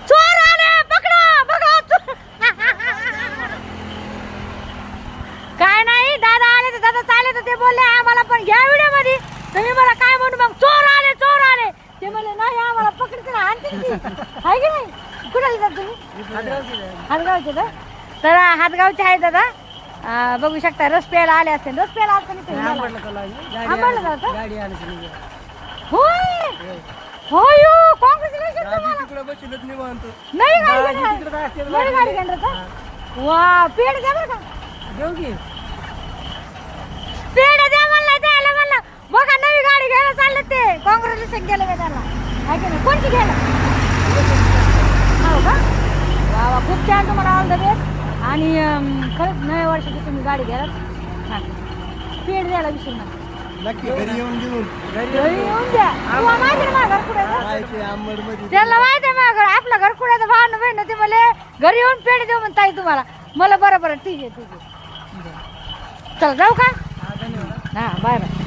चोर आले पकडा बघा काय नाही दादा आले तर दादा चालले तर ते बोलले आम्हाला पण घ्या व्हिडिओ मध्ये तुम्ही मला काय म्हणू मग चोर आले ते म्हणले नाही आम्हाला पकडते आणतील की आहे की नाही कुणाला जात तुम्ही हातगावचे तर हातगावचे आहे दादा बघू शकता रस प्यायला आले असते रस प्यायला असते होय होय कॉंग्रॅच्युलेशन नाही गाडी घेणार का वा पेड द्या बरं का देऊ की पेड द्या म्हणला द्यायला म्हणला बघा नवी गाडी घ्यायला चालले ते कॉंग्रॅच्युलेशन केलं का त्याला आहे की नाही कोणती घ्यायला हो का वा वा खूप छान तुम्हाला ऑल द बेस्ट आणि खरंच नव्या वर्षाची तुम्ही गाडी घ्याल हां पेड द्यायला विसरू नका नक्की घरी येऊन घेऊन घरी येऊन द्या तुला माहिती ना घर कुठे त्याला माहिती आहे माझं घर आपलं घर कुठे भावना बहीण ते मला घरी येऊन पेढे देऊ म्हणताय तुम्हाला मला बरं ठीक आहे चल जाऊ का हां बाय बाय